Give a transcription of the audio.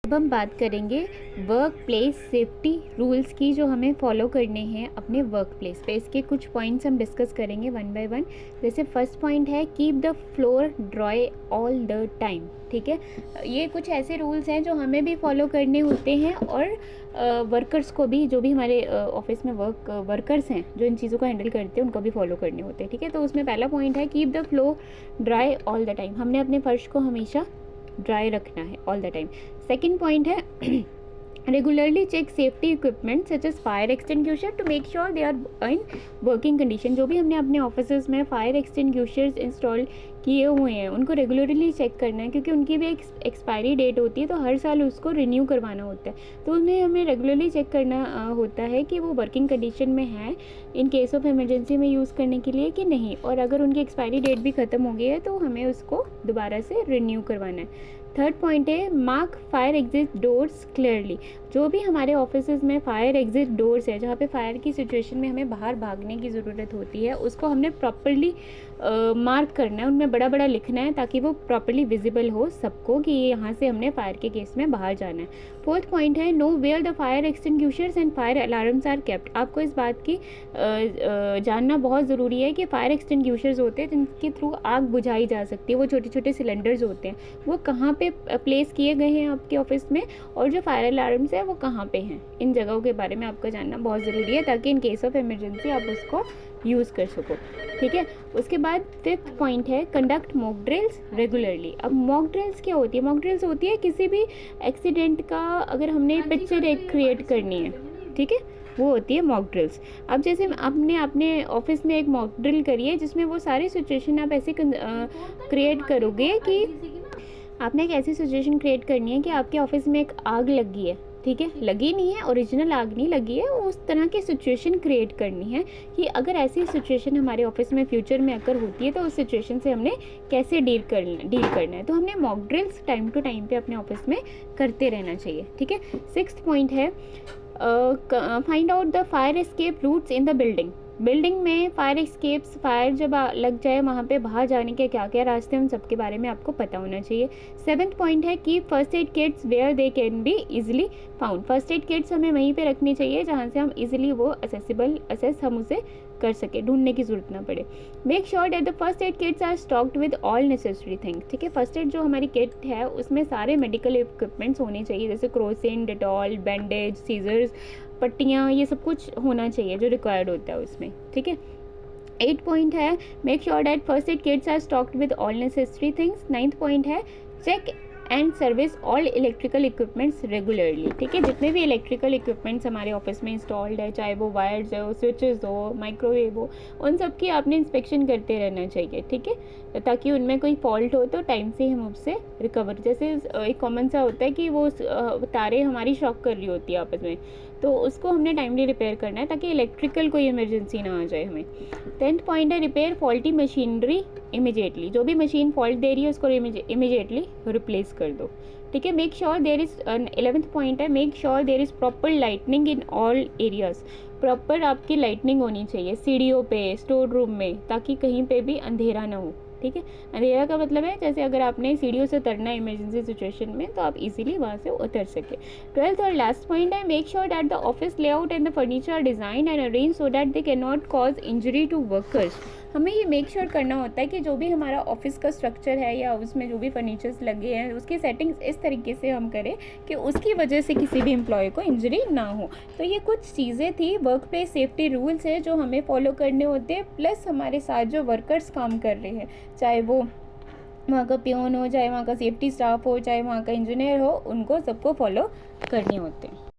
अब हम बात करेंगे वर्क प्लेस सेफ्टी रूल्स की जो हमें फॉलो करने हैं अपने वर्क प्लेस पे। इसके कुछ पॉइंट्स हम डिस्कस करेंगे वन बाय वन। जैसे फर्स्ट पॉइंट है keep the floor dry all the time. ठीक है, ये कुछ ऐसे रूल्स हैं जो हमें भी फॉलो करने होते हैं और वर्कर्स को भी, जो भी हमारे ऑफिस में वर्कर्स हैं जो इन चीज़ों को हैंडल करते हैं, उनको भी फॉलो करने होते हैं। ठीक है, तो उसमें पहला पॉइंट है keep the floor dry all the time. हमने अपने फर्श को हमेशा ड्राई रखना है all the time. Second point है regularly check safety equipment such as fire extinguisher to make sure they are in working condition. जो भी हमने अपने ऑफिस में फायर एक्सटिंग्विशर्स इंस्टॉल किए हुए हैं उनको रेगुलरली चेक करना है, क्योंकि उनकी भी एक एक्सपायरी डेट होती है, तो हर साल उसको रिन्यू करवाना होता है। तो उन्हें हमें रेगुलरली चेक करना होता है कि वो वर्किंग कंडीशन में है इन केस ऑफ इमरजेंसी में यूज़ करने के लिए कि नहीं, और अगर उनकी एक्सपायरी डेट भी ख़त्म हो गई है तो हमें उसको दोबारा से रिन्यू करवाना है। थर्ड पॉइंट है mark fire exit doors clearly. जो भी हमारे ऑफिस में फायर एग्जिट डोर्स है, जहाँ पे फायर की सिचुएशन में हमें बाहर भागने की ज़रूरत होती है, उसको हमने प्रॉपरली मार्क करना है, उनमें बड़ा बड़ा लिखना है ताकि वो प्रॉपरली विजिबल हो सबको कि यहाँ से हमने फायर के केस में बाहर जाना है। फोर्थ पॉइंट है know where the fire extinguishers and fire alarms are kept. आपको इस बात की जानना बहुत ज़रूरी है कि फायर एक्सटिंग्विशर्स होते हैं जिनके थ्रू आग बुझाई जा सकती है, वो छोटे छोटे सिलेंडर्स होते हैं, वो कहाँ पे प्लेस किए गए हैं आपके ऑफिस में, और जो फायर अलार्म्स है वो कहाँ पे हैं। इन जगहों के बारे में आपको जानना बहुत ज़रूरी है ताकि इन केस ऑफ इमरजेंसी आप उसको यूज़ कर सको। ठीक है, उसके बाद फिफ्थ पॉइंट है कंडक्ट मॉक ड्रिल्स रेगुलरली। अब मॉक ड्रिल्स क्या होती है? मॉक ड्रिल्स होती है किसी भी एक्सीडेंट का अगर हमने पिक्चर एक क्रिएट करनी है, ठीक है, वो होती है मॉक ड्रिल्स। अब जैसे आपने अपने ऑफिस में एक मॉक ड्रिल करी है जिसमें वो सारी सिचुएशन आप ऐसे क्रिएट करोगे कि आपने एक ऐसी सिचुएशन क्रिएट करनी है कि आपके ऑफिस में एक आग लगी है, ठीक है, लगी नहीं है, ओरिजिनल आग नहीं लगी है, उस तरह की सिचुएशन क्रिएट करनी है कि अगर ऐसी सिचुएशन हमारे ऑफिस में फ्यूचर में अगर होती है तो उस सिचुएशन से हमने कैसे डील करना है। तो हमने mock drills time to time पे अपने ऑफिस में करते रहना चाहिए। ठीक है, सिक्स्थ पॉइंट है find out the fire escape routes in the building में फायर एस्केप्स, फायर जब लग जाए वहाँ पे बाहर जाने के क्या क्या रास्ते, उन सब के बारे में आपको पता होना चाहिए। सेवन्थ पॉइंट है keep first aid kits where they can be easily found. First aid kits हमें वहीं पे रखनी चाहिए जहाँ से हम इजीली वो असेस हम उसे कर सके, ढूंढने की जरूरत ना पड़े। Make sure that the first aid kits are stocked with all necessary things. ठीक है, फर्स्ट एड जो हमारी किट है उसमें सारे मेडिकल इक्विपमेंट्स होने चाहिए, जैसे क्रोसिन, डेटॉल, बैंडेज, सीजर्स, पट्टियाँ, ये सब कुछ होना चाहिए जो रिक्वायर्ड होता है उसमें। ठीक है, 8 पॉइंट है make sure that first aid kits are stocked with all necessary things. 9th point है check and service all electrical equipments regularly. ठीक है, जितने भी इलेक्ट्रिकल इक्विपमेंट्स हमारे ऑफिस में इंस्टॉल्ड है, चाहे वो वायर्स हो, स्विचेस हो, माइक्रोवेव हो, उन सब की आपने इंस्पेक्शन करते रहना चाहिए। ठीक है, ताकि उनमें कोई फॉल्ट हो तो टाइम से हम उससे रिकवर, जैसे एक कॉमन सा होता है कि वो तारें हमारी शॉक कर रही होती है आपस में, तो उसको हमने टाइमली रिपेयर करना है ताकि इलेक्ट्रिकल कोई इमरजेंसी ना आ जाए हमें। 10th पॉइंट है रिपेयर फॉल्टी मशीनरी इमीडिएटली। जो भी मशीन फॉल्ट दे रही है उसको इमीडिएटली रिप्लेस कर दो। ठीक है, make sure there is 11th point है make sure there is proper lightning in all areas. Proper आपकी लाइटनिंग होनी चाहिए सीढ़ियों पे, स्टोर रूम में, ताकि कहीं पे भी अंधेरा ना हो। ठीक है, अंधेरा का मतलब है जैसे अगर आपने सीढ़ियों से उतरना है इमरजेंसी सिचुएशन में तो आप इजीली वहाँ से उतर सके। 12th और लास्ट पॉइंट है make sure that the office layout and the furniture are design and arrange so that they can not cause injury to workers. हमें ये मेक श्योर करना होता है कि जो भी हमारा ऑफिस का स्ट्रक्चर है या उसमें जो भी फर्नीचर्स लगे हैं उसकी सेटिंग्स इस तरीके से हम करें कि उसकी वजह से किसी भी एम्प्लॉय को इंजरी ना हो। तो ये कुछ चीज़ें थी, वर्क प्लेस सेफ्टी रूल्स है जो हमें फॉलो करने होते हैं, प्लस हमारे साथ जो वर्कर्स काम कर रहे हैं, चाहे वो वहाँ का पियोन हो, चाहे वहाँ का सेफ्टी स्टाफ हो, चाहे वहाँ का इंजीनियर हो, उनको सबको फॉलो करने होते हैं।